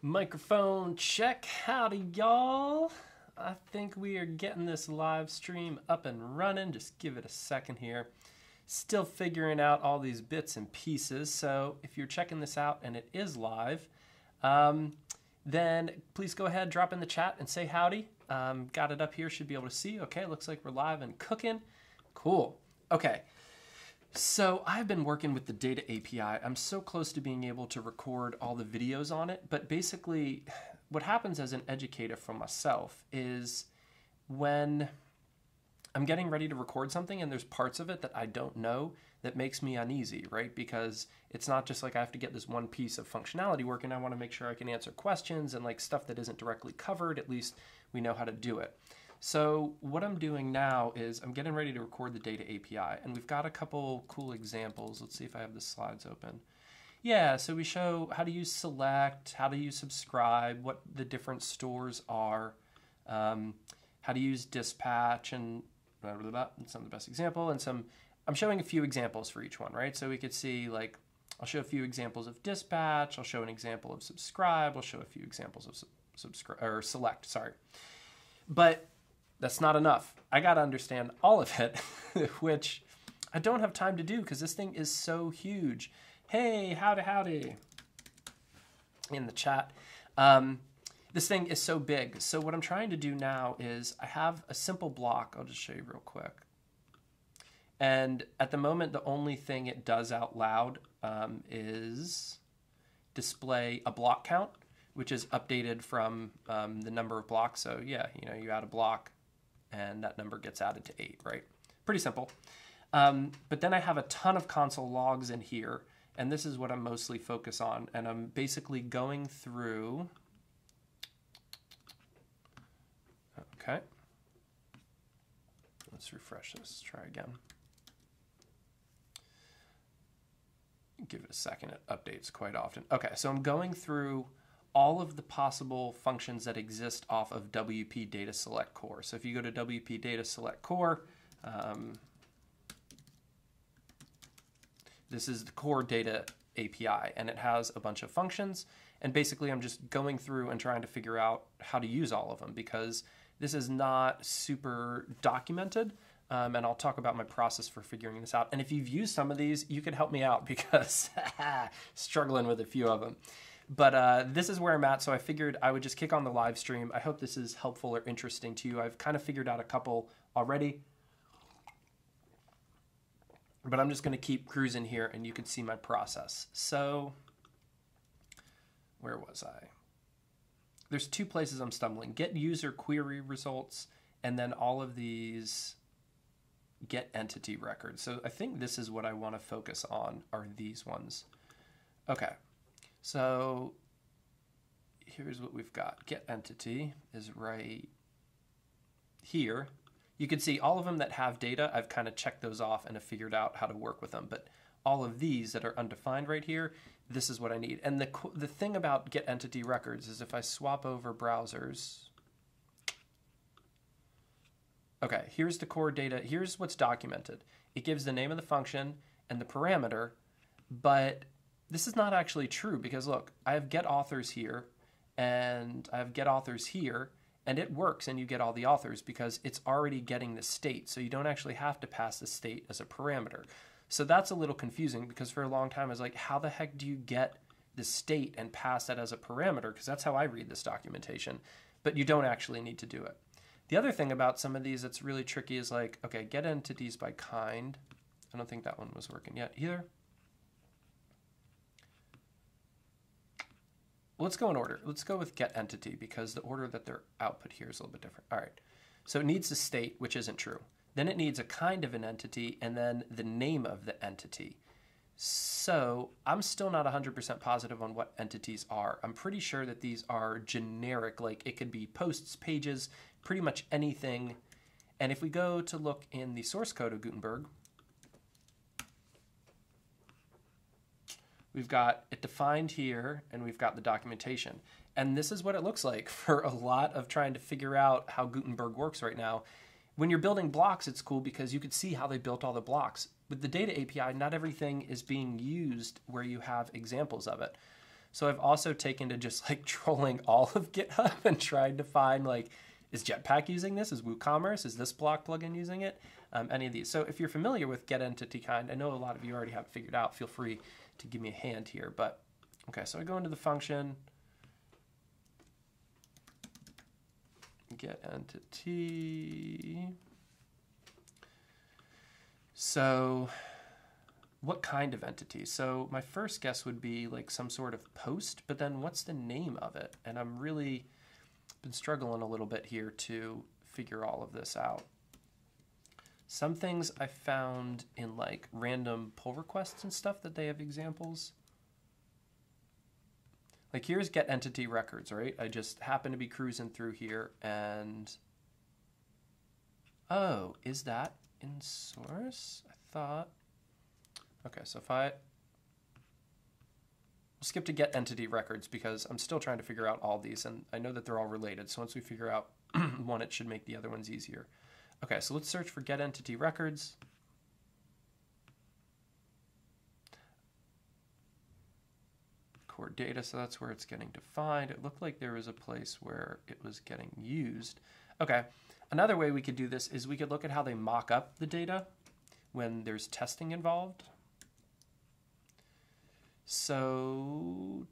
Microphone check. Howdy, y'all. I think we are getting this live stream up and running. Just give it a second here. Still figuring out all these bits and pieces. So if you're checking this out and it is live, then please go ahead, drop in the chat and say howdy. Got it up here. Should be able to see. Okay, looks like we're live and cooking. Cool. Okay. So I've been working with the data API. I'm so close to being able to record all the videos on it. But basically, what happens as an educator for myself is when I'm getting ready to record something and there's parts of it that I don't know, that makes me uneasy, right? Because it's not just like I have to get this one piece of functionality working. I want to make sure I can answer questions and like stuff that isn't directly covered. At least we know how to do it. So what I'm doing now is I'm getting ready to record the data API, and we've got a couple cool examples. Let's see if I have the slides open. Yeah, so we show how to use select, how to use subscribe, what the different stores are, how to use dispatch, and blah, blah, blah. It's not the best example, and I'm showing a few examples for each one, right? So we could see, like, I'll show a few examples of dispatch, I'll show an example of subscribe, I'll show a few examples of select, sorry. But that's not enough. I got to understand all of it, which I don't have time to do because this thing is so huge. Hey, howdy in the chat. This thing is so big. So what I'm trying to do now is I have a simple block. I'll just show you real quick. And at the moment, the only thing it does out loud is display a block count, which is updated from the number of blocks. So yeah, you add a block and that number gets added to 8, right? Pretty simple. But then I have a ton of console logs in here, and this is what I'm mostly focused on. And I'm basically going through, okay. Let's refresh this, try again. Give it a second, it updates quite often. Okay, so I'm going through all of the possible functions that exist off of WP Data Select Core. So if you go to WP Data Select Core, this is the core data API, and it has a bunch of functions. And basically, I'm just going through and trying to figure out how to use all of them because this is not super documented. And I'll talk about my process for figuring this out. And if you've used some of these, you can help me out because struggling with a few of them. But this is where I'm at, so I figured I would just kick on the live stream. I hope this is helpful or interesting to you. I've kind of figured out a couple already, but I'm just going to keep cruising here, and you can see my process. So where was I? There's two places I'm stumbling. Get user query results, and then all of these get entity records. So I think this is what I want to focus on, are these ones. Okay. So here's what we've got. Get entity is right here. You can see all of them that have data, I've kind of checked those off and have figured out how to work with them. But all of these that are undefined right here, this is what I need. And the thing about get entity records is if I swap over browsers, okay, here's the core data. Here's what's documented. It gives the name of the function and the parameter, but this is not actually true because look, I have get authors here and I have get authors here, and it works and you get all the authors because it's already getting the state. So you don't actually have to pass the state as a parameter. So that's a little confusing because for a long time I was like, how the heck do you get the state and pass that as a parameter? Because that's how I read this documentation, but you don't actually need to do it. The other thing about some of these that's really tricky is like, okay, get entities by kind. I don't think that one was working yet either. Let's go in order. Let's go with get entity because the order that they're output here is a little bit different. All right. So it needs a state, which isn't true. Then it needs a kind of an entity and then the name of the entity. So I'm still not 100% positive on what entities are. I'm pretty sure that these are generic, like it could be posts, pages, pretty much anything. And if we go to look in the source code of Gutenberg, we've got it defined here, and we've got the documentation. And this is what it looks like for a lot of trying to figure out how Gutenberg works right now. When you're building blocks, it's cool because you could see how they built all the blocks. With the data API, not everything is being used where you have examples of it. So I've also taken to just like trolling all of GitHub and tried to find like, is Jetpack using this? Is WooCommerce? Is this block plugin using it? Any of these. So if you're familiar with getEntityKind, I know a lot of you already have it figured out. Feel free to give me a hand here. But okay, so I go into the function, getEntity. So what kind of entity? So my first guess would be like some sort of post, but then what's the name of it? And I'm really been struggling a little bit here to figure all of this out. Some things I found in like random pull requests and stuff that they have examples. Like here's getEntity records, right? I just happen to be cruising through here and, oh, is that in source? I thought, okay, so if we'll skip to getEntity records because I'm still trying to figure out all these and I know that they're all related. So once we figure out one, it should make the other ones easier. Okay, so let's search for getEntity records. Core data, so that's where it's getting defined. It looked like there was a place where it was getting used. Okay, another way we could do this is we could look at how they mock up the data when there's testing involved. So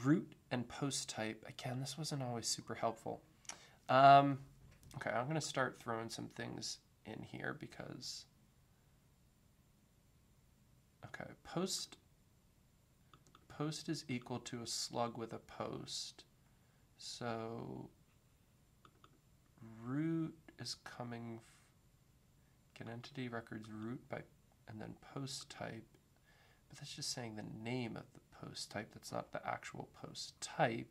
root and post type, again, this wasn't always super helpful. Okay, I'm gonna start throwing some things in here because, okay, post is equal to a slug with a post. So root is coming, getEntity records root by, and then post type. But that's just saying the name of the post type. That's not the actual post type.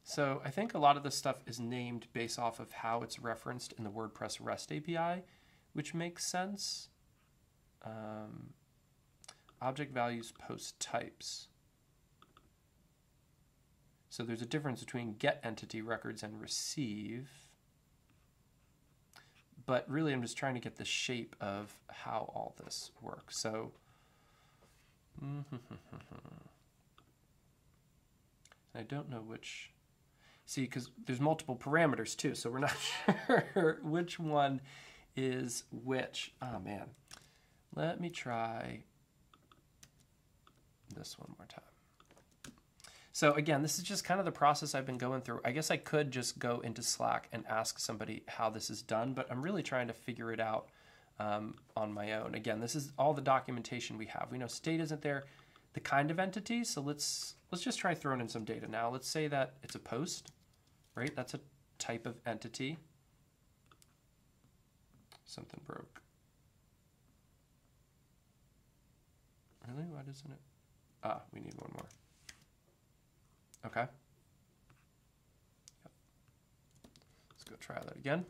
So I think a lot of this stuff is named based off of how it's referenced in the WordPress REST API, which makes sense. Object values post types. So there's a difference between getEntity records and receive. But really, I'm just trying to get the shape of how all this works. So, I don't know which. See, because there's multiple parameters too, so we're not sure which one is which. Oh man, let me try this one more time. So again, this is just kind of the process I've been going through. I guess I could just go into Slack and ask somebody how this is done, but I'm really trying to figure it out on my own. Again, this is all the documentation we have. We know state isn't there, the kind of entity, so let's just try throwing in some data now. Let's say that it's a post, right? That's a type of entity. Something broke. Really? Why doesn't it? Ah, we need one more. Okay. Yep. Let's go try that again.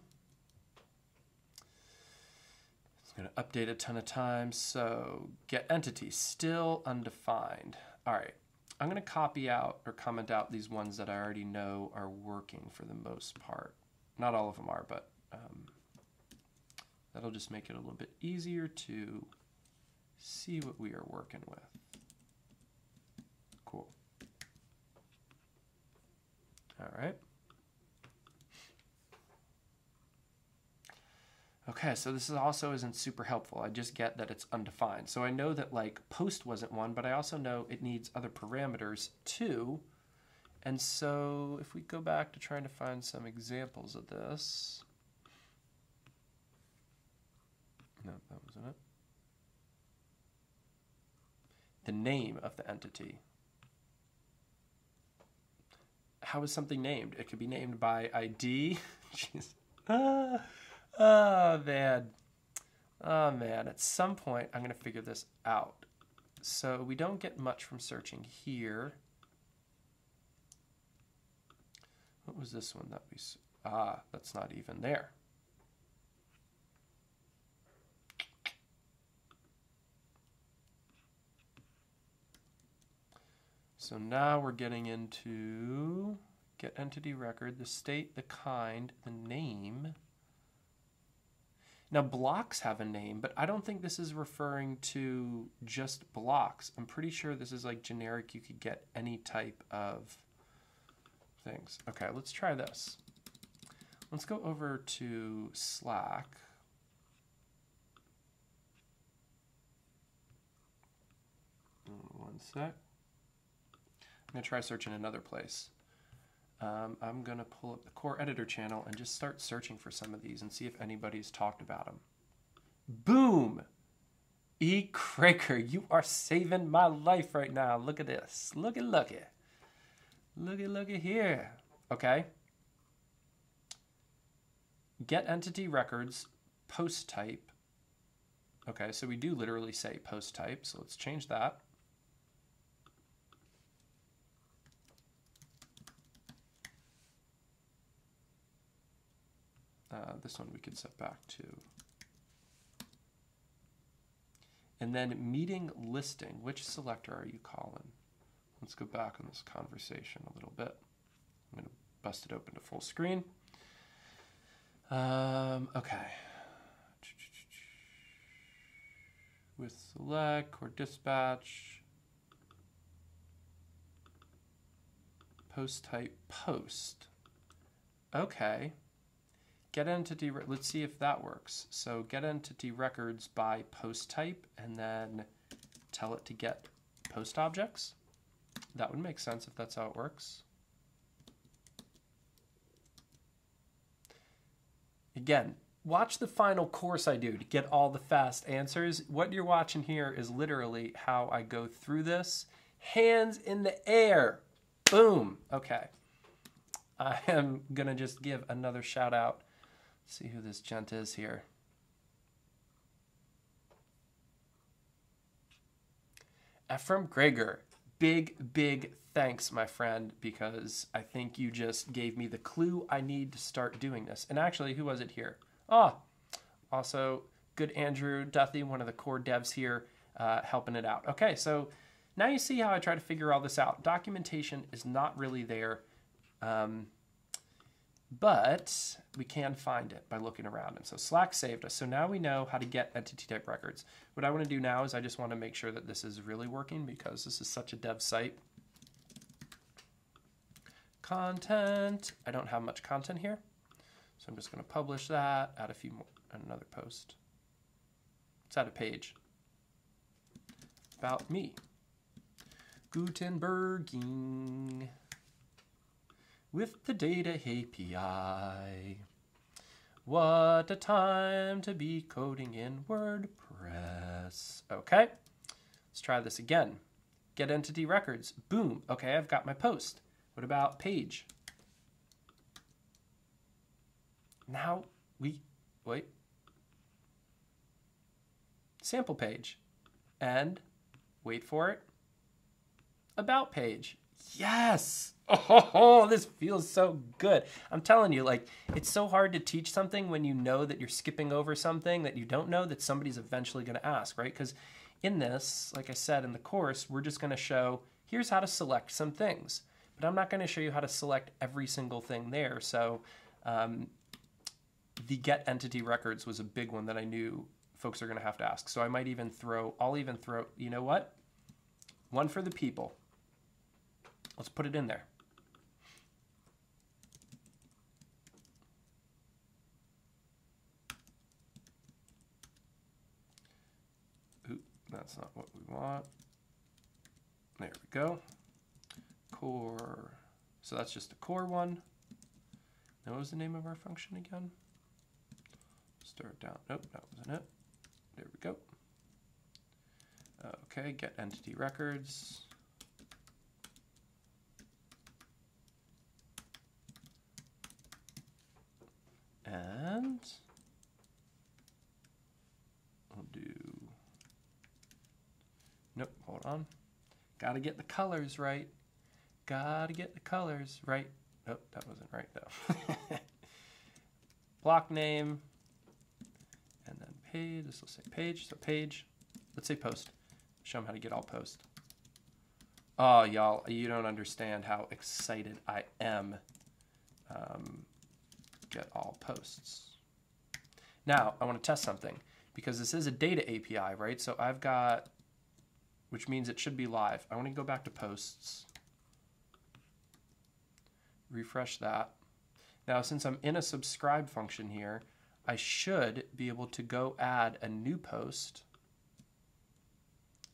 It's going to update a ton of times. So getEntity, still undefined. All right. I'm going to copy out or comment out these ones that I already know are working for the most part. Not all of them are, but that'll just make it a little bit easier to see what we are working with. Cool. All right. Okay, so this is also isn't super helpful. I just get that it's undefined. So I know that like post wasn't one, but I also know it needs other parameters too. And so if we go back to trying to find some examples of this. No, that wasn't it. The name of the entity. How is something named? It could be named by ID. Jeez. Oh, man. Oh, man. At some point, I'm going to figure this out. So we don't get much from searching here. What was this one that we... Ah, that's not even there. So now we're getting into getEntity record, the state, the kind, the name. Now blocks have a name, but I don't think this is referring to just blocks. I'm pretty sure this is like generic. You could get any type of things. Okay, let's try this. Let's go over to Slack. One sec. I'm gonna try searching another place. I'm gonna pull up the core editor channel and just start searching for some of these and see if anybody's talked about them. Boom! E. Craker, you are saving my life right now. Look at this. Look at here. Okay. Get entity records, post type. Okay, so we do literally say post type, so let's change that. This one we could set back to. And then meeting listing, which selector are you calling? Let's go back on this conversation a little bit. I'm going to bust it open to full screen. Okay. With select or dispatch, post type post. Okay. Get entity, let's see if that works. So get entity records by post type and then tell it to get post objects. That would make sense if that's how it works. Again, watch the final course I do to get all the fast answers. What you're watching here is literally how I go through this. Hands in the air. Boom. Okay. I am going to just give another shout out. See who this gent is here. Ephraim Greger. Big thanks, my friend, because I think you just gave me the clue I need to start doing this. And actually, who was it here? Also, good Andrew Duthie, one of the core devs here, helping it out. Okay, so now you see how I try to figure all this out. Documentation is not really there, but we can find it by looking around. And so Slack saved us. So now we know how to get entity type records. What I want to do now is I just want to make sure that this is really working because this is such a dev site. Content. I don't have much content here. So I'm just going to publish that, add a few more, and another post. Let's add a page about me. Gutenberging with the data API. What a time to be coding in WordPress. Okay, let's try this again. Get entity records. Boom. Okay, I've got my post. What about page? Now wait. Sample page. And wait for it. About page. Yes. Oh, this feels so good. I'm telling you, like, it's so hard to teach something when you know that you're skipping over something that you don't know that somebody's eventually going to ask, right? Because in this, like I said in the course, we're just going to show, here's how to select some things. But I'm not going to show you how to select every single thing there. So the get entity records was a big one that I knew folks are going to have to ask. So I might even throw, you know what? One for the people. Let's put it in there. Oop, that's not what we want. There we go. Core. So that's just a core one. Now what was the name of our function again? Stir it down. Nope, that wasn't it. There we go. Okay, get entity records. And we'll do, nope, hold on. Gotta get the colors right. Gotta get the colors right. Oh, that wasn't right though. Block name, and then page, this will say page, so page. Let's say post. Show them how to get all post. Oh, y'all, you don't understand how excited I am. Get all posts. Now, I want to test something because this is a data API, right? So I've got, which means it should be live. I want to go back to posts, refresh that. Now, since I'm in a subscribe function here, I should be able to go add a new post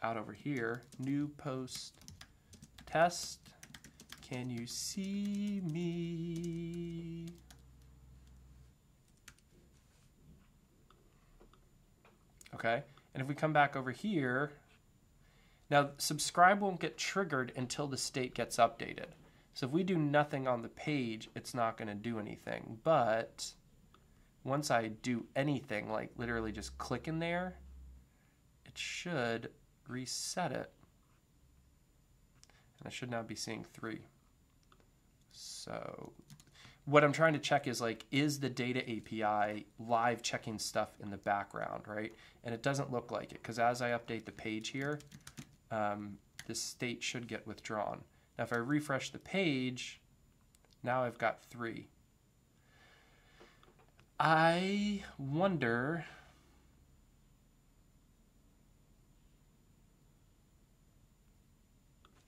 out over here. New post test. Can you see me? Okay, and if we come back over here, now subscribe won't get triggered until the state gets updated. So if we do nothing on the page, it's not going to do anything. But once I do anything, like literally just click in there, it should reset it. And I should now be seeing 3. So what I'm trying to check is like, is the data API live checking stuff in the background, right? And it doesn't look like it, because as I update the page here, this state should get withdrawn. Now if I refresh the page, now I've got 3. I wonder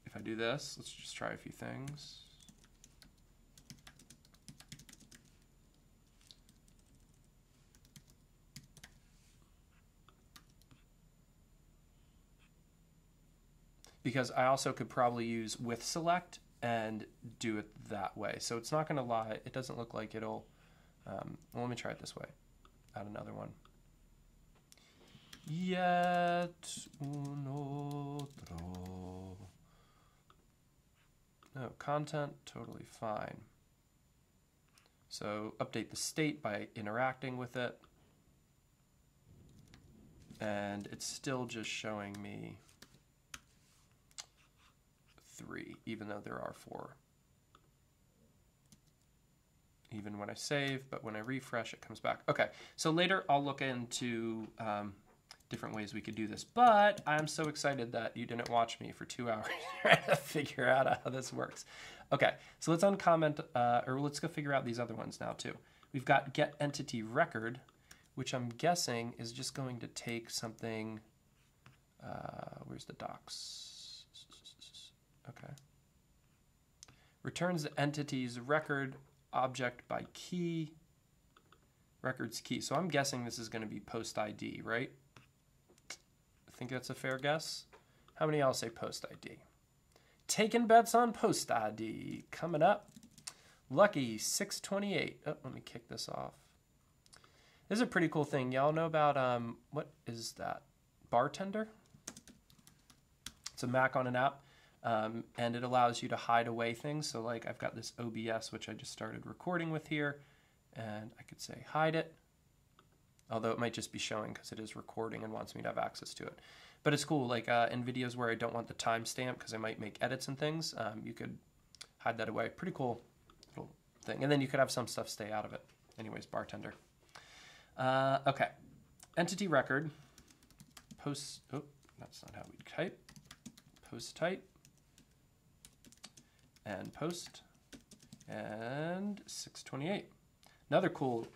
if I do this. Let's just try a few things. Because I also could probably use with select and do it that way. So it's not going to lie. It doesn't look like it'll. Well, let me try it this way. Add another one. Yet uno otro. No, content, totally fine. So update the state by interacting with it. And it's still just showing me 3, even though there are 4. Even when I save, but when I refresh, it comes back. Okay, so later I'll look into different ways we could do this, but I'm so excited that you didn't watch me for 2 hours trying to figure out how this works. Okay, so let's uncomment, or let's go figure out these other ones now too. We've got get entity record, which I'm guessing is just going to take something, where's the docs? Okay. Returns the entity's record object by key, records key. So I'm guessing this is going to be post ID, right? I think that's a fair guess. How many else say post ID? Taking bets on post ID. Coming up. Lucky 628. Oh, let me kick this off. This is a pretty cool thing. Y'all know about, what is that? Bartender? It's a Mac on an app. And it allows you to hide away things. So like I've got this OBS, which I just started recording with here, and I could say hide it, although it might just be showing because it is recording and wants me to have access to it. But it's cool, like in videos where I don't want the timestamp because I might make edits and things, you could hide that away. Pretty cool little thing. And then you could have some stuff stay out of it. Anyways, bartender. Okay, entity record, post, oh, that's not how we type, post type, and post, and 628. Another cool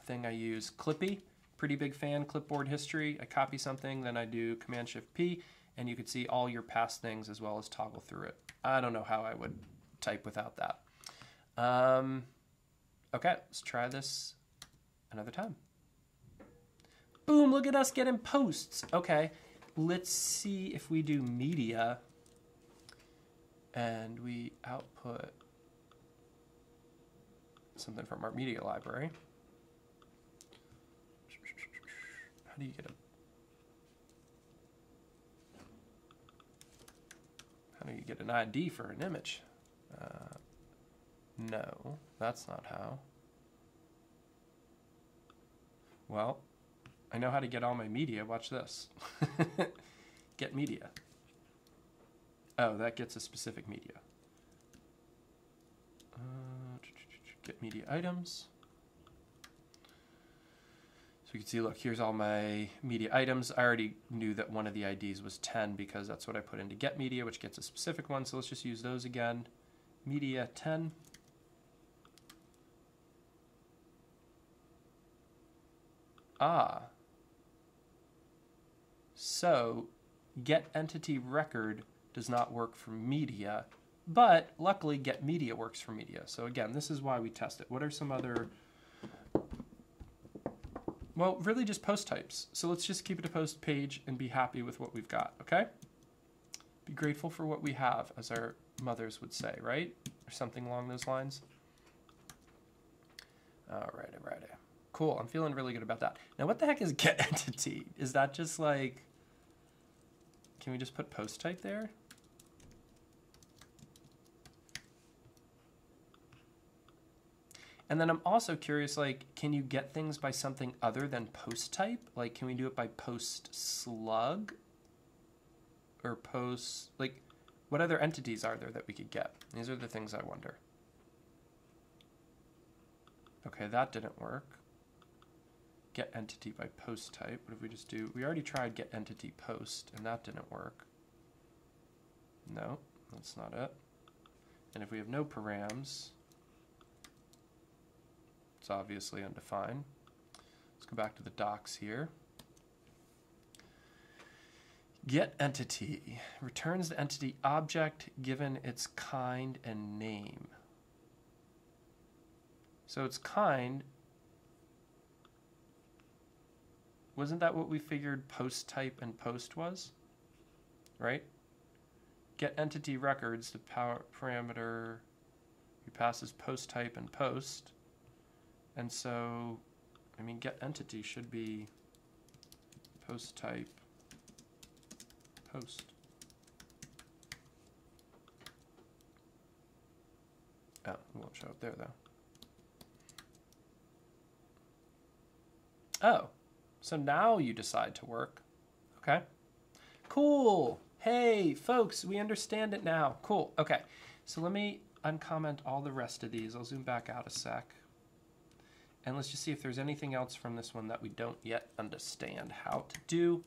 thing I use, Clippy. Pretty big fan, clipboard history. I copy something, then I do Command-Shift-P, and you can see all your past things as well as toggle through it. I don't know how I would type without that. Okay, let's try this another time. Boom, look at us getting posts. Okay, let's see if we do media and we output something from our media library. How do you get an ID for an image? No, that's not how. Well, I know how to get all my media. Watch this. Get media. Oh, that gets a specific media. Get media items. So you can see, look, here's all my media items. I already knew that one of the IDs was 10 because that's what I put into get media, which gets a specific one. So let's just use those again. Media 10. Ah. So get entity record does not work for media, but luckily get media works for media. So again, this is why we test it. What are some other, well, really just post types. So let's just keep it a post page and be happy with what we've got, okay? Be grateful for what we have, as our mothers would say, right? Or something along those lines. All right. Cool, I'm feeling really good about that. Now, what the heck is get entity? Is that just like, can we just put post type there? And then I'm also curious, like, can you get things by something other than post type? Like, can we do it by post slug? Or post, like, what other entities are there that we could get? These are the things I wonder. Okay, that didn't work. Get entity by post type. What if we just do, we already tried get entity post, and that didn't work. No, that's not it. And if we have no params, it's obviously undefined. Let's go back to the docs here. Get entity returns the entity object given its kind and name. So its kind, wasn't that what we figured post type and post was? Right? Get entity records, the power parameter we pass as post type and post. And so, I mean, get entity should be post type post. Oh, it won't show up there though. Oh, so now you decide to work. Okay, cool. Hey, folks, we understand it now. Cool. Okay, so let me uncomment all the rest of these. I'll zoom back out a sec. And let's just see if there's anything else from this one that we don't yet understand how to do.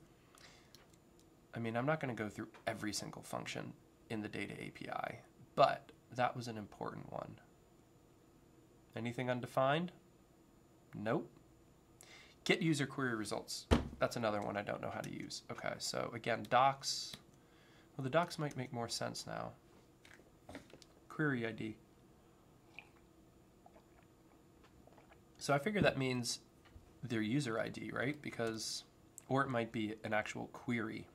I mean, I'm not going to go through every single function in the data API, but that was an important one. Anything undefined? Nope. Get user query results. That's another one I don't know how to use. Okay, so again, docs. Well, the docs might make more sense now. Query ID. So I figure that means their user ID, right? Because, or it might be an actual query.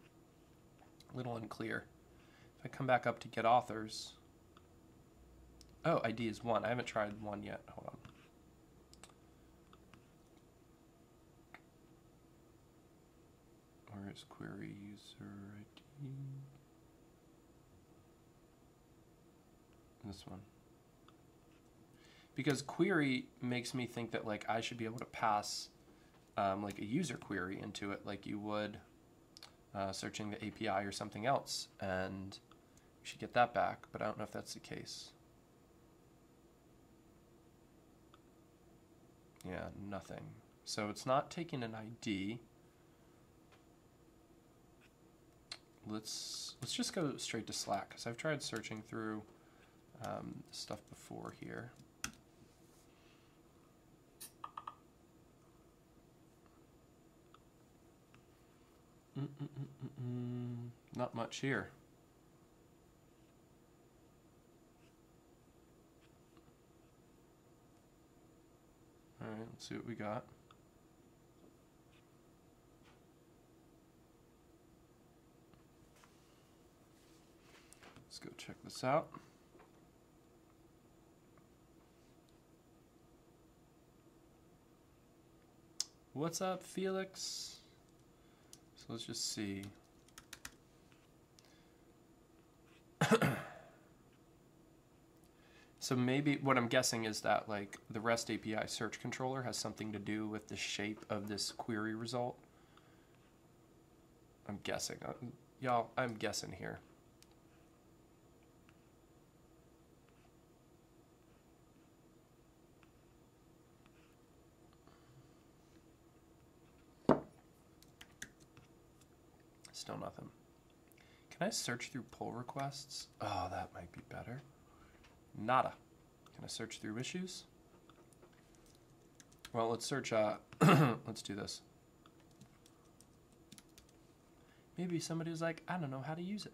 A little unclear. If I come back up to get authors. Oh, ID is 1. I haven't tried 1 yet. Hold on. Where is query user ID? This one. Because query makes me think that like I should be able to pass like a user query into it like you would searching the API or something else, and you should get that back, but I don't know if that's the case. Yeah, nothing. So it's not taking an ID. Let's just go straight to Slack, because I've tried searching through stuff before here. Not much here. All right, let's see what we got. Let's go check this out. What's up, Felix? So let's just see. So maybe what I'm guessing is that like the REST API search controller has something to do with the shape of this query result. I'm guessing. Y'all, I'm guessing here. Still nothing. Can I search through pull requests? Oh, that might be better. Nada. Can I search through issues? Well, let's search, let's do this. Maybe somebody was like, I don't know how to use it.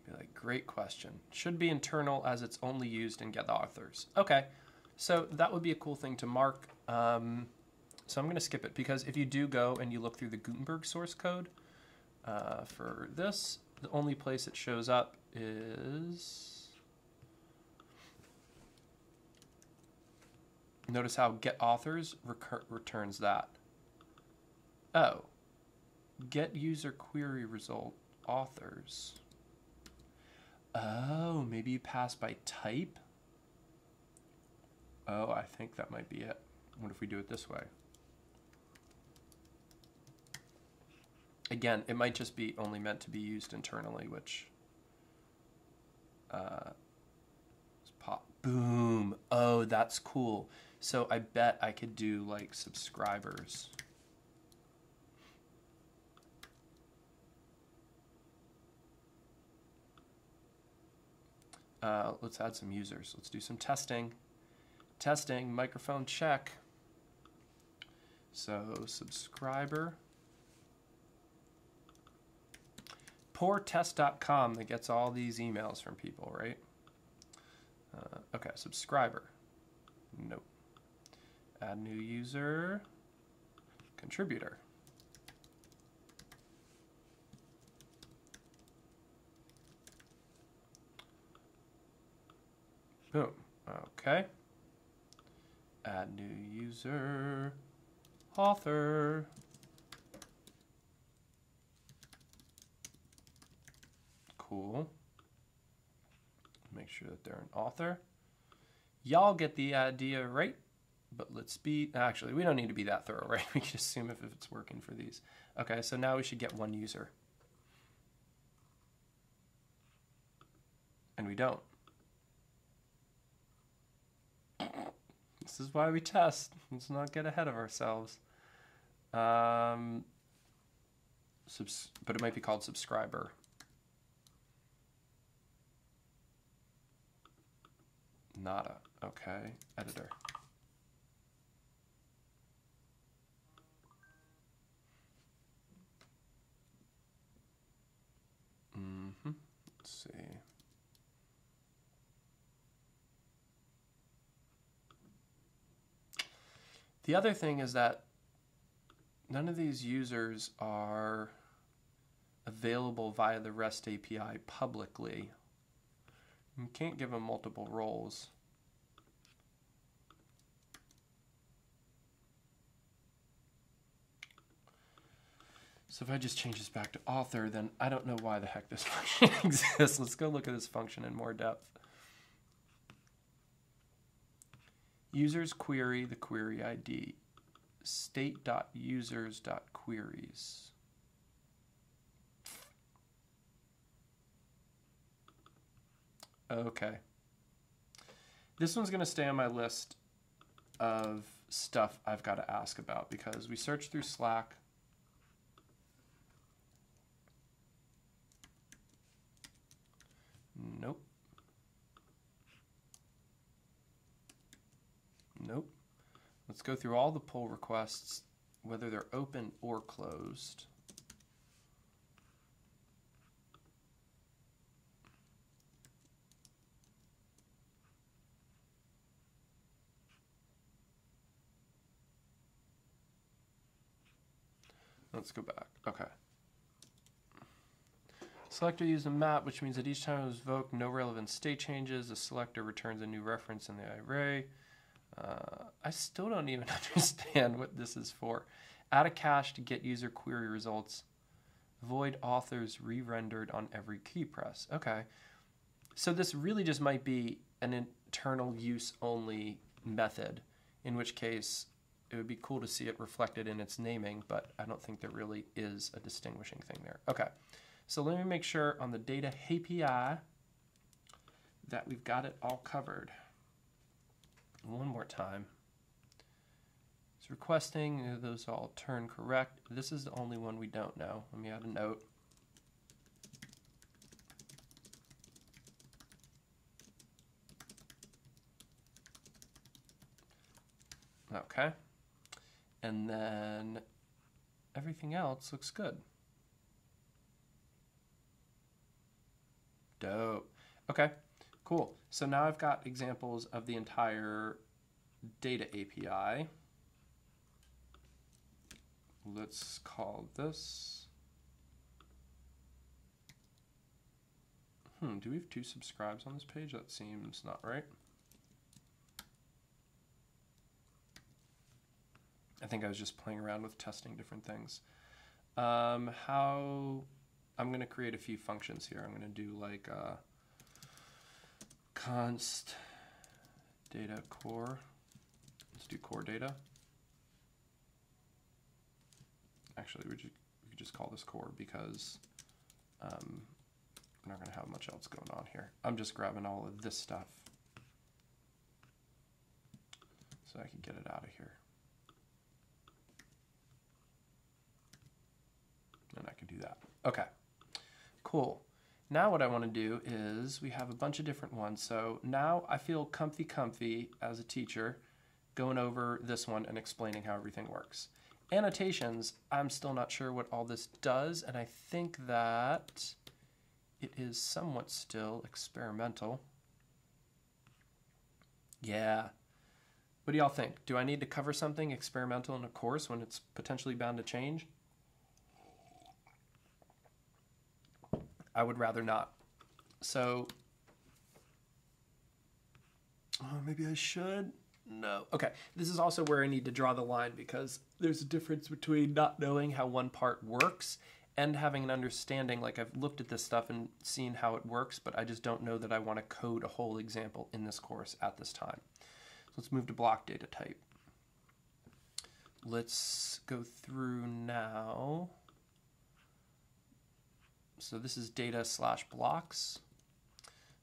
Be like, great question. Should be internal as it's only used in get authors. Okay, so that would be a cool thing to mark. So I'm going to skip it because if you do go and you look through the Gutenberg source code for this, the only place it shows up is... Notice how get authors returns that. Oh. Get user query result authors. Oh, maybe you pass by type? Oh, I think that might be it. What if we do it this way? Again, it might just be only meant to be used internally, which... pop. Boom. Oh, that's cool. So I bet I could do like subscribers. Let's add some users. Let's do some testing. Testing, microphone check. So subscriber. Poortest.com that gets all these emails from people, right? Okay, subscriber. Nope. Add new user. Contributor. Boom. Okay. Add new user. Author. Cool. Make sure that they're an author. Y'all get the idea, right? But let's be... Actually, we don't need to be that thorough, right? We can assume if it's working for these. Okay, so now we should get one user. And we don't. This is why we test. Let's not get ahead of ourselves. But it might be called subscriber. Nada. Okay. Editor. Let's see. The other thing is that none of these users are available via the REST API publicly. You can't give them multiple roles. So if I just change this back to author, then I don't know why the heck this function exists. Let's go look at this function in more depth. Users query the query ID. State.users.queries. Okay. This one's going to stay on my list of stuff I've got to ask about because we searched through Slack. Nope. Nope. Let's go through all the pull requests, whether they're open or closed. Let's go back. Okay. Selector used a map, which means that each time it was invoked, no relevant state changes. The selector returns a new reference in the array. I still don't even understand what this is for. Add a cache to get user query results. Void authors re-rendered on every key press. Okay. So this really just might be an internal use only method, in which case it would be cool to see it reflected in its naming, but I don't think there really is a distinguishing thing there. Okay. So let me make sure on the data API that we've got it all covered. One more time. It's requesting, those all turn correct. This is the only one we don't know. Let me add a note. Okay. And then everything else looks good. Dope. Okay, cool. So now I've got examples of the entire data API. Let's call this. Do we have 2 subscribes on this page? That seems not right. I think I was just playing around with testing different things. I'm going to create a few functions here. I'm going to do like const data core. Let's do core data. Actually, we could just call this core because we're not going to have much else going on here. I'm just grabbing all of this stuff so I can get it out of here. And I can do that. Okay, cool. Now what I want to do is we have a bunch of different ones. So now I feel comfy as a teacher going over this one and explaining how everything works. Annotations, I'm still not sure what all this does, and I think that it is somewhat still experimental. Yeah. What do y'all think? Do I need to cover something experimental in a course when it's potentially bound to change? I would rather not. So, maybe I should? No. Okay, this is also where I need to draw the line because there's a difference between not knowing how one part works and having an understanding. Like, I've looked at this stuff and seen how it works, but I just don't know that I want to code a whole example in this course at this time. So let's move to block data type. Let's go through now. So this is data/blocks.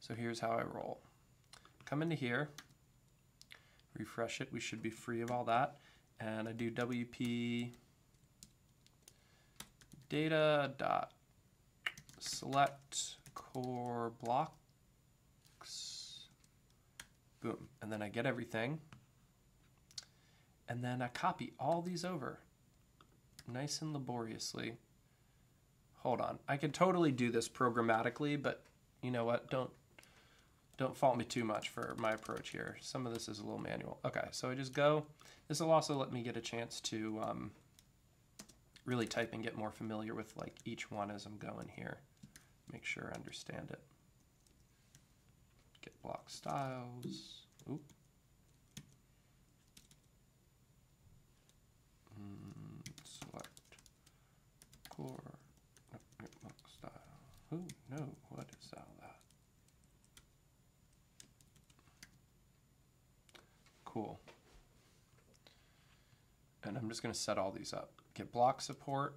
So here's how I roll. Come into here, refresh it. We should be free of all that. And I do WP data dot select core blocks. Boom. And then I get everything. And then I copy all these over nice and laboriously. Hold on. I can totally do this programmatically, but you know what? Don't fault me too much for my approach here. Some of this is a little manual. Okay, so I just go. This will also let me get a chance to really type and get more familiar with like each one as I'm going here. Make sure I understand it. Get block styles. Oop. Select core. Block style. Oh no, what is all that? Cool. And I'm just going to set all these up. Get block support.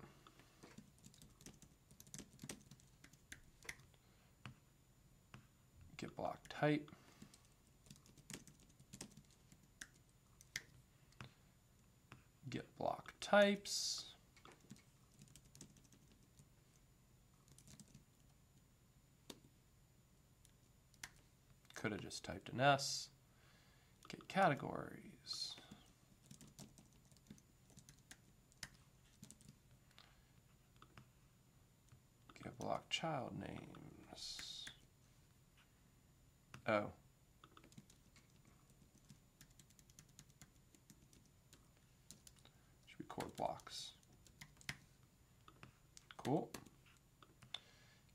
Get block type. Get block types. Could have just typed an S. Get categories. Get block child names. Oh. Should be core blocks. Cool.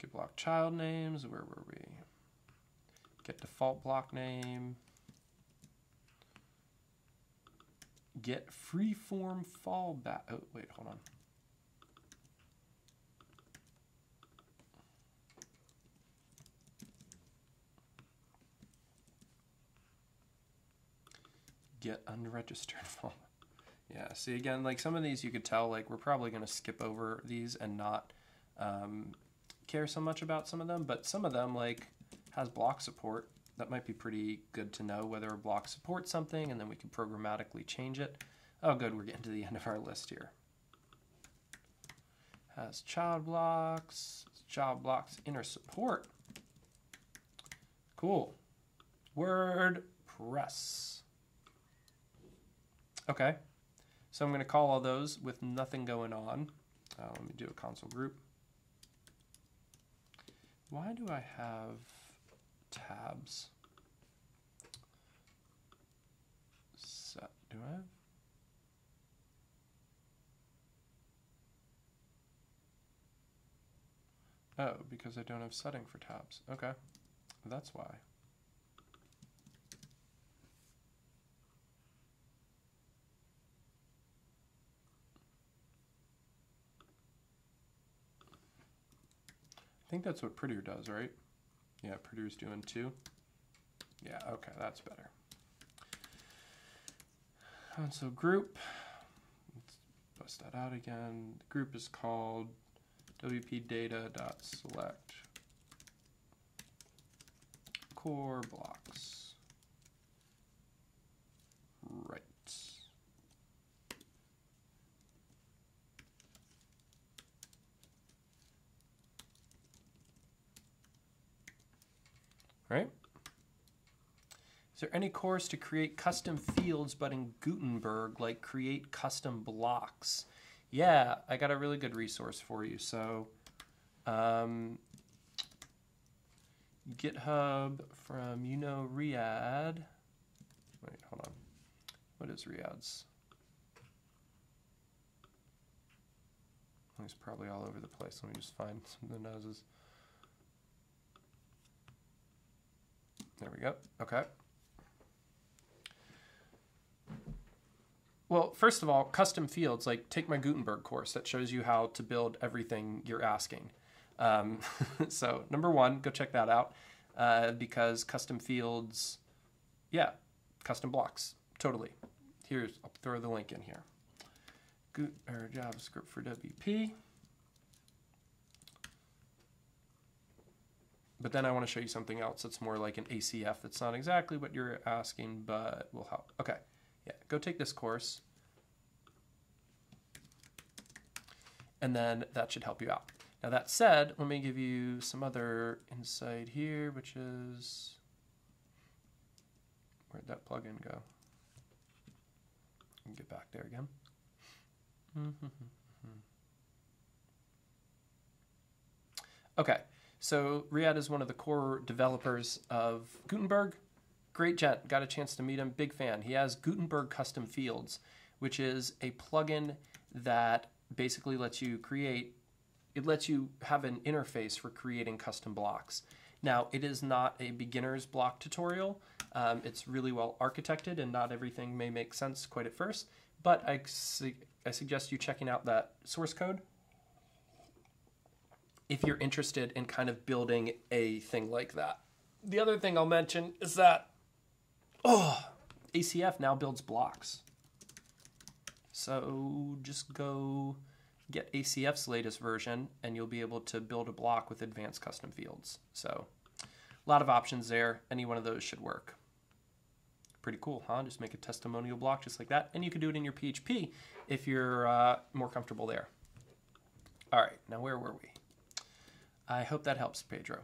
Get block child names. Where were we? Get default block name. Get freeform fallback. Oh, wait, hold on. Get unregistered fallback. Yeah, see again, like some of these you could tell, like we're probably going to skip over these and not care so much about some of them, but some of them like has block support. That might be pretty good to know whether a block supports something, and then we can programmatically change it. Oh, good, we're getting to the end of our list here. Has child blocks inner support. Cool. WordPress. Okay. So I'm going to call all those with nothing going on. Let me do a console group. Why do I have tabs set? Do I have? Oh, because I don't have setting for tabs. Okay, that's why. I think that's what Prettier does, right? Yeah, Prettier's doing too. Yeah, okay, that's better. And so group, let's bust that out again. The group is called wpdata.select core blocks. Right. Right? Is there any course to create custom fields but in Gutenberg, like create custom blocks? Yeah, I got a really good resource for you. So GitHub from Riyadh. Wait, hold on. What is Riyadh's? He's probably all over the place. Let me just find some of the noses. There we go. Okay. Well, first of all, custom fields, like take my Gutenberg course that shows you how to build everything you're asking. So number one, go check that out because custom fields, yeah, custom blocks, totally. I'll throw the link in here. JavaScript for WP. But then I want to show you something else that's more like an ACF. That's not exactly what you're asking, but will help. Okay, yeah, go take this course. And then that should help you out. Now that said, let me give you some other insight here, which is, where'd that plugin go? Get back there again. Okay. So Riyadh is one of the core developers of Gutenberg. Great gent, got a chance to meet him, big fan. He has Gutenberg Custom Fields, which is a plugin that basically lets you have an interface for creating custom blocks. Now, it is not a beginner's block tutorial. It's really well architected and not everything may make sense quite at first, but I suggest you checking out that source code if you're interested in kind of building a thing like that. The other thing I'll mention is that, ACF now builds blocks. So just go get ACF's latest version and you'll be able to build a block with advanced custom fields. So a lot of options there. Any one of those should work. Pretty cool, huh? Just make a testimonial block just like that. And you can do it in your PHP if you're more comfortable there. All right, now where were we? I hope that helps, Pedro.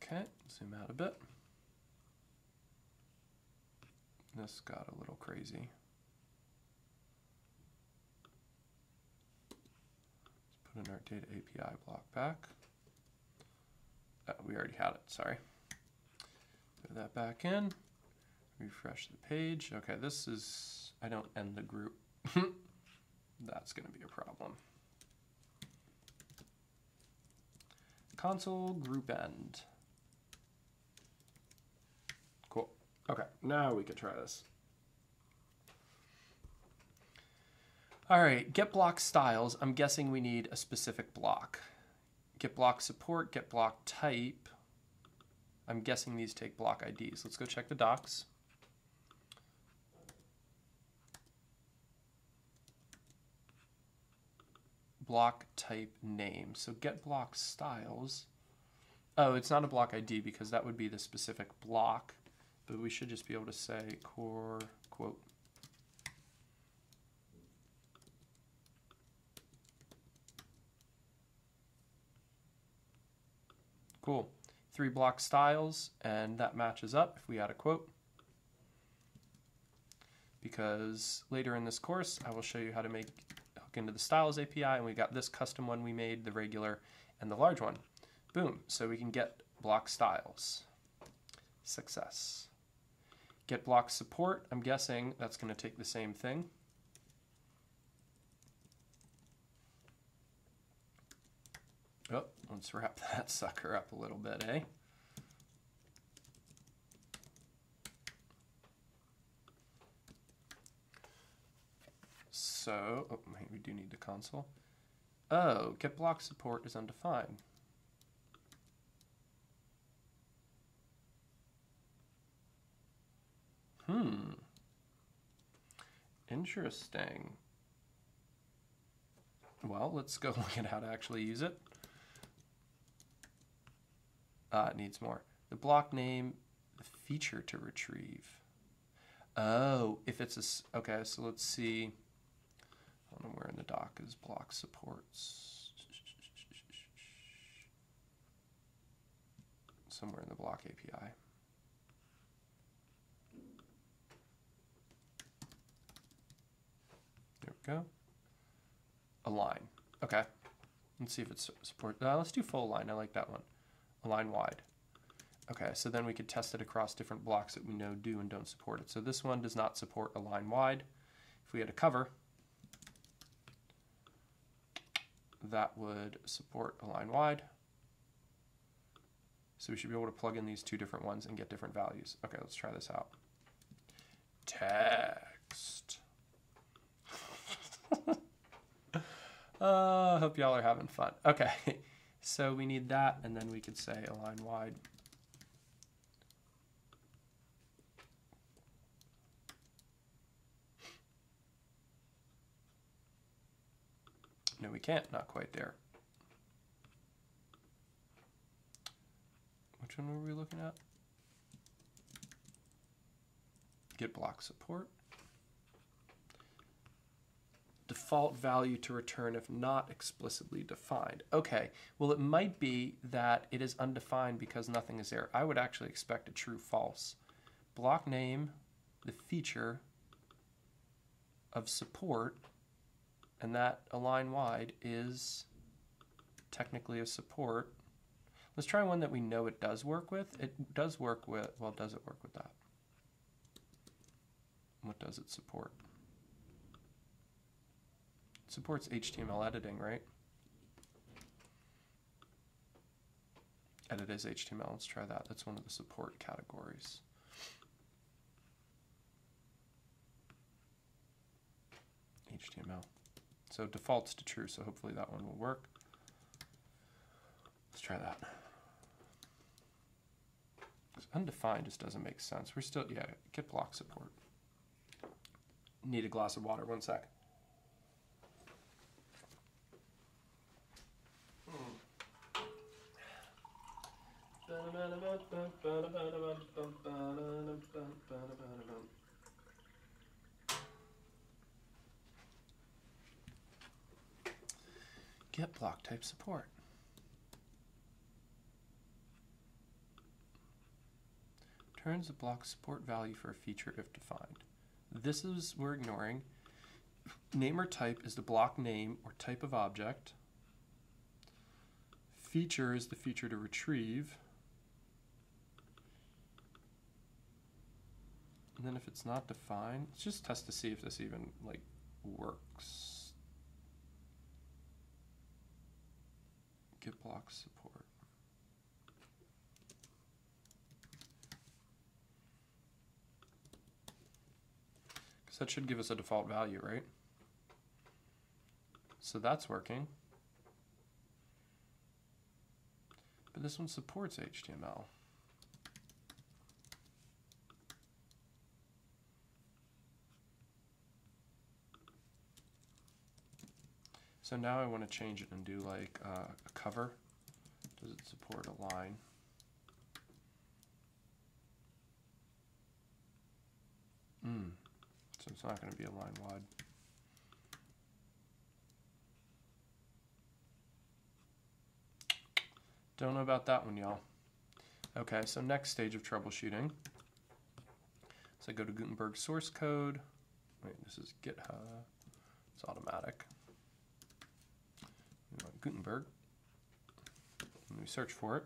Okay, zoom out a bit. This got a little crazy. Let's put in our data API block back. We already had it, sorry. Put that back in. Refresh the page. Okay, this is, I don't end the group. That's going to be a problem. Console group end. Cool. Okay, now we can try this. All right, get block styles. I'm guessing we need a specific block. Get block support, get block type. I'm guessing these take block IDs. Let's go check the docs. Block type name. So get block styles. Oh, it's not a block ID because that would be the specific block, but we should just be able to say core quote. Cool. 3 block styles, and that matches up if we add a quote. Because later in this course, I will show you how to hook into the styles API, and we got this custom one we made, the regular and the large one. Boom, so we can get block styles. Success. Get block support, I'm guessing that's going to take the same thing. Oh, let's wrap that sucker up a little bit, eh? So, oh, we do need the console. Oh, get block support is undefined. Interesting. Well, let's go look at how to actually use it. It needs more. The block name, the feature to retrieve. Oh, if it's a, okay, so let's see. I don't know where in the doc is block supports. Somewhere in the block API. There we go. Align. Okay. Let's see if it's support. Let's do full align. I like that one. Align wide. Okay, so then we could test it across different blocks that we know do and don't support it. So this one does not support align wide. If we had a cover, that would support align wide. So we should be able to plug in these 2 different ones and get different values. Okay, let's try this out. Text. I hope y'all are having fun. Okay, so we need that, and then we could say align wide. No, we can't. Not quite there. Which one were we looking at? Get block support. Default value to return if not explicitly defined. Okay, well it might be that it is undefined because nothing is there. I would actually expect a true false. Block name, the feature of support, and that align wide is technically a support. Let's try one that we know it does work with. It does work with, well, does it work with that? What does it support? It supports HTML editing, right? Edit as HTML, let's try that. That's one of the support categories. HTML. So defaults to true, so hopefully that one will work. Let's try that. Because undefined just doesn't make sense. We're still, yeah, get block support. Need a glass of water, 1 sec. Get block type support. Returns the block support value for a feature if defined. This is, we're ignoring. Name or type is the block name or type of object. Feature is the feature to retrieve. And then if it's not defined, let's just test to see if this even like works. Get block support. Because that should give us a default value, right? So that's working. But this one supports HTML. So now I want to change it and do like a cover. Does it support a line? So it's not going to be a line wide. Don't know about that one, y'all. Okay, so next stage of troubleshooting. So I go to Gutenberg source code. Wait, this is GitHub. It's automatic. We want Gutenberg. And we search for it.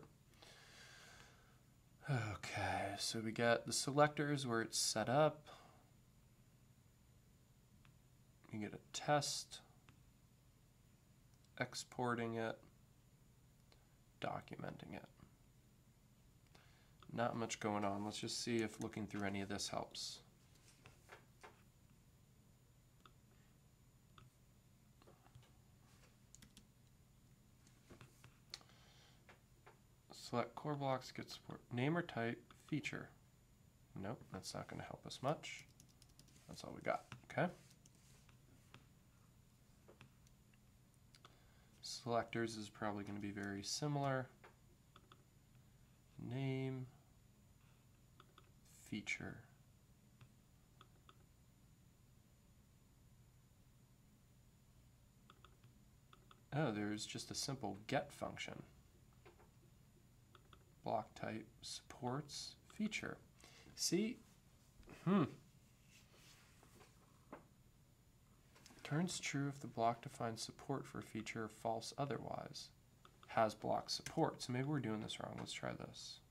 Okay, so we get the selectors where it's set up. You get a test, exporting it, documenting it. Not much going on. Let's just see if looking through any of this helps. Select core blocks, get support. Name or type, feature. Nope, that's not going to help us much. That's all we got, okay? Selectors is probably going to be very similar. Name, feature. Oh, there's just a simple get function. Block type supports feature. See? Turns true if the block defines support for a feature, false otherwise. Has block support. So maybe we're doing this wrong. Let's try this.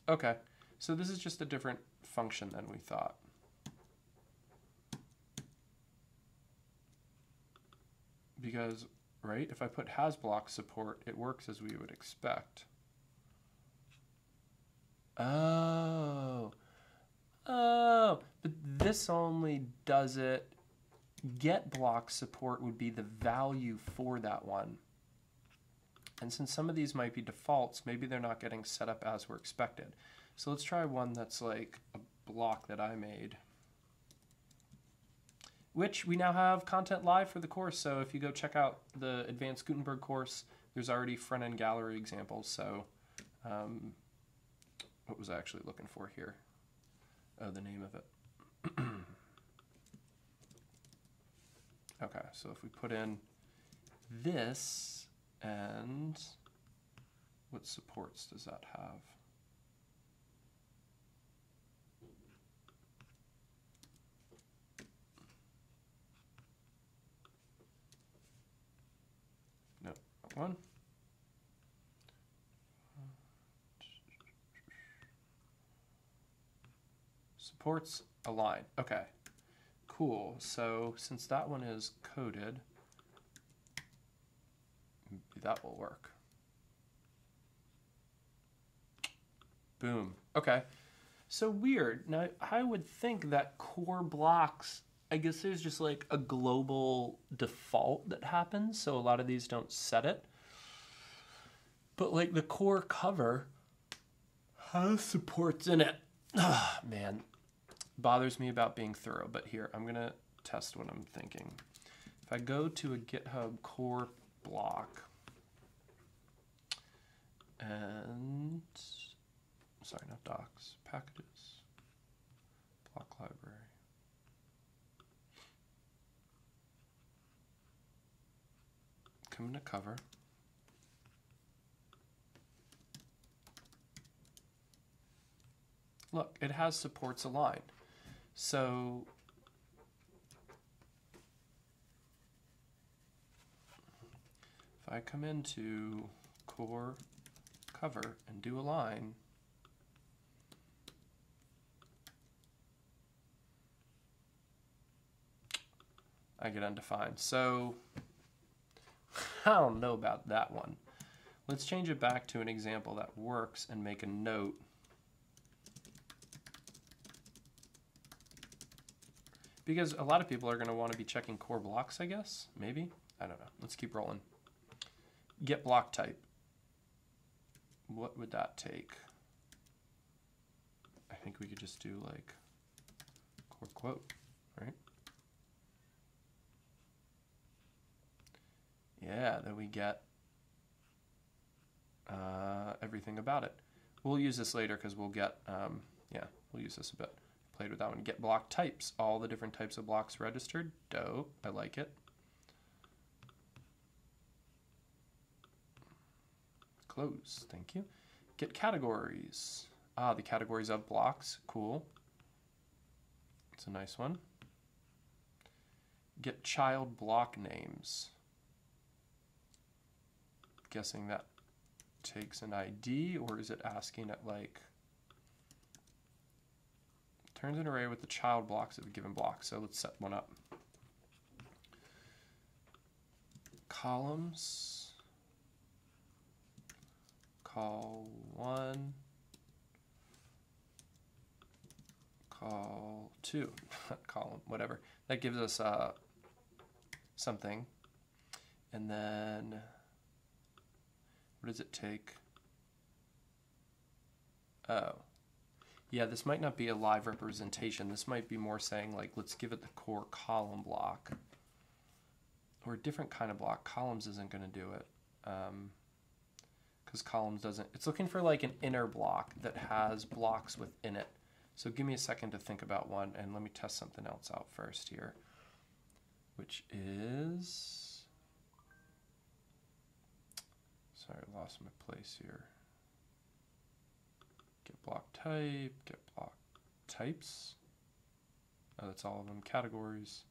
Okay, so this is just a different function than we thought. Because, right, if I put has block support, it works as we would expect. Oh, but this only does it. Get block support would be the value for that one. And since some of these might be defaults, maybe they're not getting set up as we're expected. So let's try one that's like a block that I made, which we now have content live for the course. So if you go check out the Advanced Gutenberg course, there's already front-end gallery examples. So what was I actually looking for here? Oh, the name of it. Okay, so if we put in this, and what supports does that have? No, one. Supports align. Okay, cool. So since that one is coded, that will work. Boom. Okay. So weird. Now, I would think that core blocks, I guess there's just like a global default that happens, so a lot of these don't set it. But like the core cover has supports in it. Ah, man. Bothers me about being thorough, but here, I'm going to test what I'm thinking. If I go to a GitHub core block, and, sorry, not docs, packages, block library. Come into cover. Look, it has supports aligned. So if I come into core cover and do align, I get undefined. So I don't know about that one. Let's change it back to an example that works and make a note. Because a lot of people are going to want to be checking core blocks, I guess. Maybe. I don't know. Let's keep rolling. Get block type. What would that take? I think we could just do like core quote, right? Yeah, then we get everything about it. We'll use this later because we'll get, yeah, We'll use this a bit. Played with that one. Get block types. All the different types of blocks registered. Dope. I like it. Close. Thank you. Get categories. Ah, the categories of blocks. Cool. It's a nice one. Get child block names. Guessing that takes an ID, or is it asking it like turns an array with the child blocks of a given block. So let's set one up. Columns. Call 1. Call 2. Column, whatever. That gives us something. And then what does it take? Oh. Yeah, this might not be a live representation. This might be more saying, like, let's give it the core column block. Or a different kind of block. Columns isn't going to do it. Because columns doesn't... It's looking for, like, an inner block that has blocks within it. So give me a second to think about one, and let me test something else out first here. Which is... Sorry, I lost my place here. Get block type, get block types. Oh, that's all of them. Categories.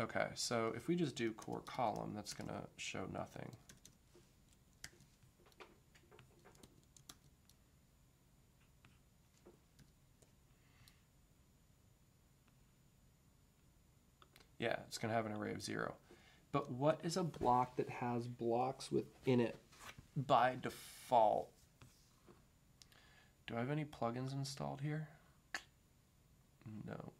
Okay, so if we just do core column, that's going to show nothing. Yeah, it's going to have an array of 0. But what is a block that has blocks within it by default? Do I have any plugins installed here? No.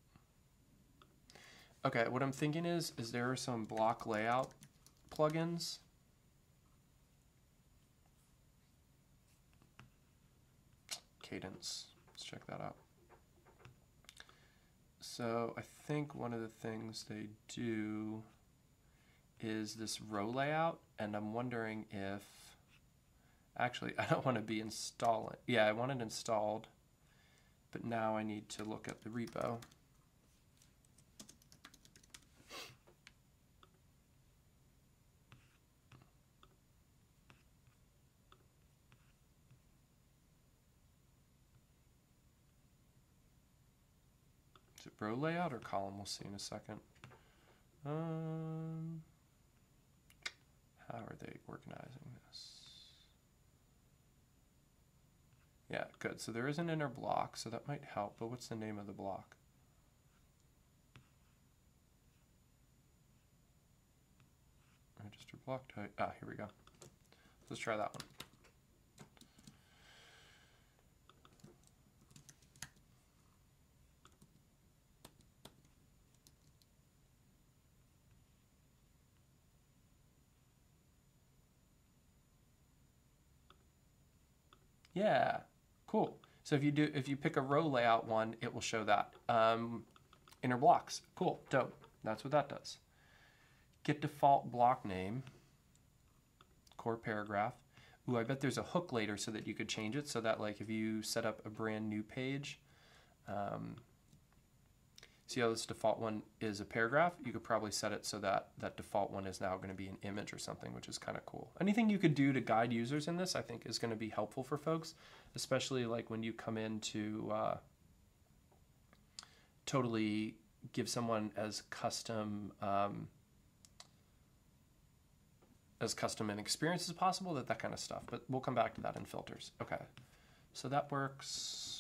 Okay, what I'm thinking is there are some block layout plugins. Cadence, let's check that out. So I think one of the things they do is this row layout, and I'm wondering if, actually I don't want to be installing, yeah, I want it installed, but now I need to look at the repo. Is it row layout or column? We'll see in a second. How are they organizing this? Yeah, good. So there is an inner block, so that might help, but what's the name of the block? Register block type. Ah, here we go. Let's try that one. Yeah, cool. So if you pick a row layout one, it will show that. Inner blocks, cool, dope. That's what that does. Get default block name, core paragraph. Ooh, I bet there's a hook later so that you could change it so that like if you set up a brand new page, see how this default one is a paragraph? You could probably set it so that that default one is now going to be an image or something, which is kind of cool. Anything you could do to guide users in this, I think, is going to be helpful for folks, especially like when you come in to totally give someone as custom an experience as possible, that kind of stuff. But we'll come back to that in filters. Okay, so that works.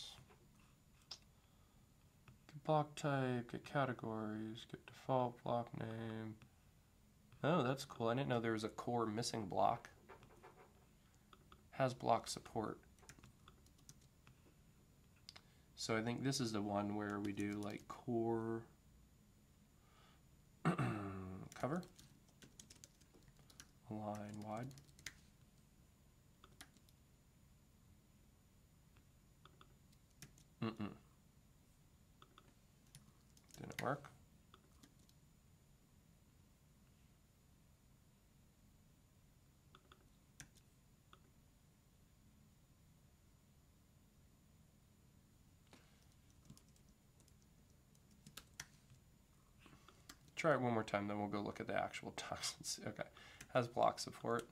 Block type, get categories, get default block name. Oh, that's cool. I didn't know there was a core missing block. Has block support. So I think this is the one where we do like core cover, line wide. Didn't work. try it one more time, then we'll go look at the actual text. Okay, has block support.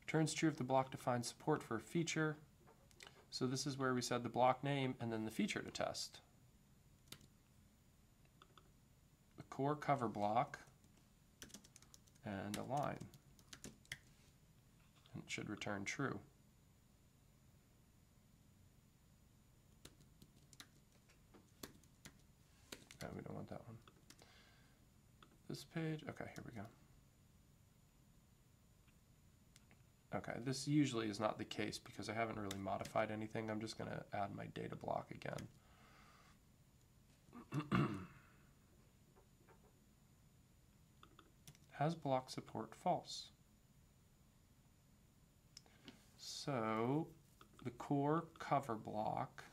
Returns true if the block defines support for a feature. So this is where we said the block name and then the feature to test. The core cover block and a line. And it should return true. No, we don't want that one. This page, okay, here we go. Okay, this usually is not the case because I haven't really modified anything. I'm just going to add my data block again. Has block support false. So the core cover block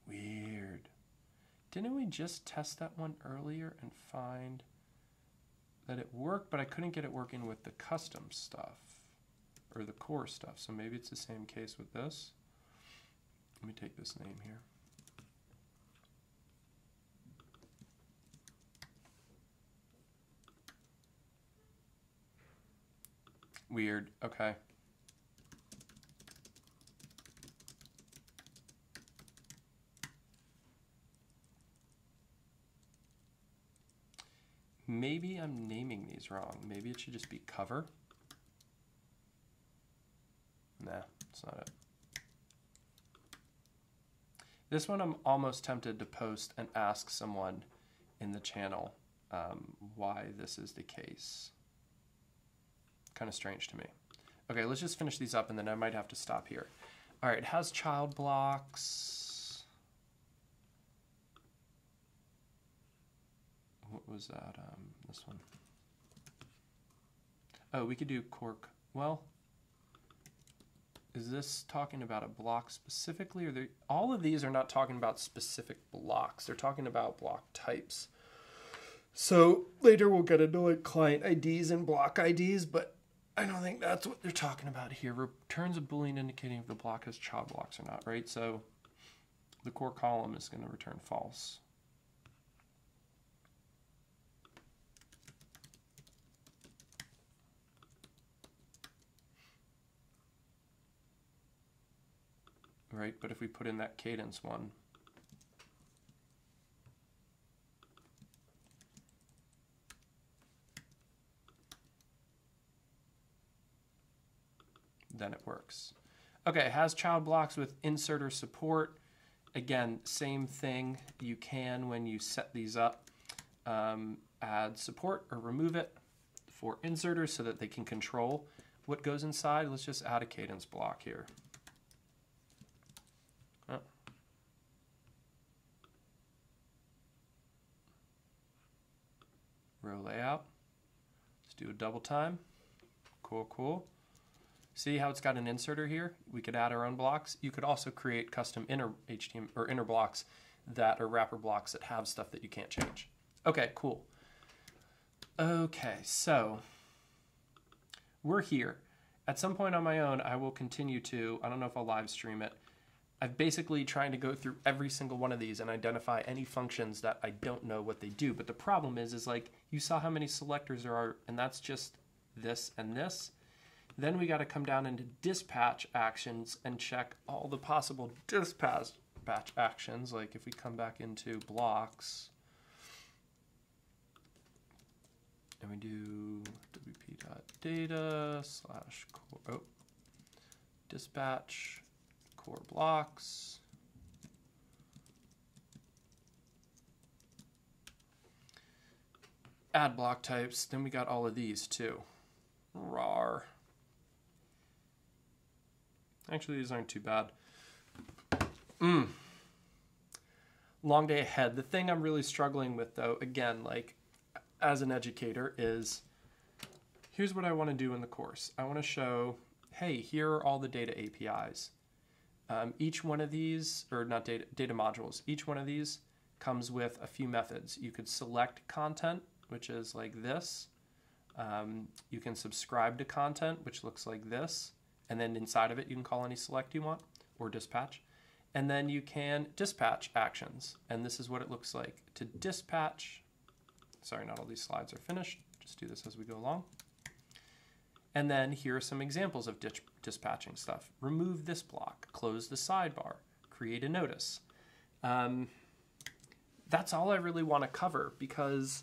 weird. Didn't we just test that one earlier and find that it worked, but I couldn't get it working with the custom stuff or the core stuff. So maybe it's the same case with this. Let me take this name here. Weird. Okay. Maybe I'm naming these wrong. Maybe it should just be cover. Nah, that's not it. This one I'm almost tempted to post and ask someone in the channel why this is the case. Kind of strange to me. Okay, let's just finish these up and then I might have to stop here. All right, it has child blocks. What was that? This one. Oh, we could do cork. Well, is this talking about a block specifically? Or all of these are not talking about specific blocks. They're talking about block types. So later we'll get into like client IDs and block IDs, but I don't think that's what they're talking about here. Returns a Boolean indicating if the block has child blocks or not, right? So the core column is going to return false. Right, but if we put in that cadence one, then it works. Okay, it has child blocks with inserter support. Again, same thing. You can, when you set these up, add support or remove it for inserters so that they can control what goes inside. Let's just add a cadence block here. Row layout. Let's do a double time. Cool, cool. See how it's got an inserter here? We could add our own blocks. You could also create custom inner HTML or inner blocks that are wrapper blocks that have stuff that you can't change. Okay, cool. Okay, so we're here. At some point on my own, I will continue to, I don't know if I'll live stream it. I'm basically trying to go through every single one of these and identify any functions that I don't know what they do. But the problem is like, you saw how many selectors there are, and that's just this and this. Then we got to come down into dispatch actions and check all the possible dispatch actions. Like if we come back into blocks, and we do wp.data / dispatch core blocks. Add block types. Then we got all of these too. Rar. Actually, these aren't too bad. Long day ahead. The thing I'm really struggling with though, again, like as an educator, is here's what I want to do in the course. I want to show, hey, here are all the data APIs. Each one of these, or not data modules, each one of these comes with a few methods. You could select content, which is like this. You can subscribe to content, which looks like this. And then inside of it, you can call any select you want or dispatch. And then you can dispatch actions. And this is what it looks like to dispatch. Sorry, not all these slides are finished. Just do this as we go along. And then here are some examples of dispatching stuff. Remove this block, close the sidebar, create a notice. That's all I really want to cover because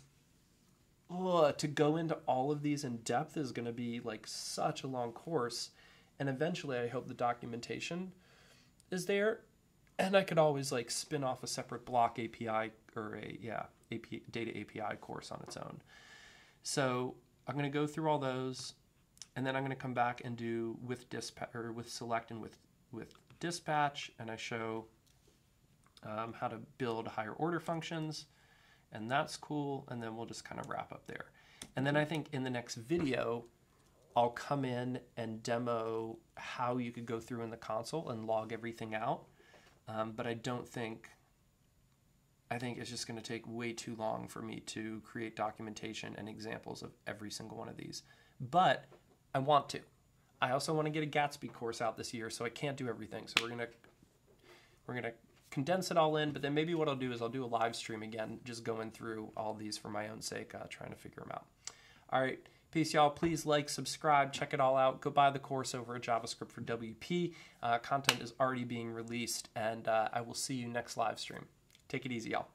to go into all of these in depth is going to be like such a long course. And eventually I hope the documentation is there. And I could always like spin off a separate block API or data API course on its own. So I'm going to go through all those, and then I'm going to come back and do with dispatch or with select and with dispatch, and I show how to build higher order functions, and that's cool. And then we'll just kind of wrap up there. And then I think in the next video, I'll come in and demo how you could go through in the console and log everything out. But I think it's just going to take way too long for me to create documentation and examples of every single one of these. But I want to. I also want to get a Gatsby course out this year, so I can't do everything. So we're gonna condense it all in. But then maybe what I'll do is I'll do a live stream again, just going through all these for my own sake, trying to figure them out. All right. Peace, y'all. Please like, subscribe, check it all out. Go buy the course over at JavaScript for WP. Content is already being released, and I will see you next live stream. Take it easy, y'all.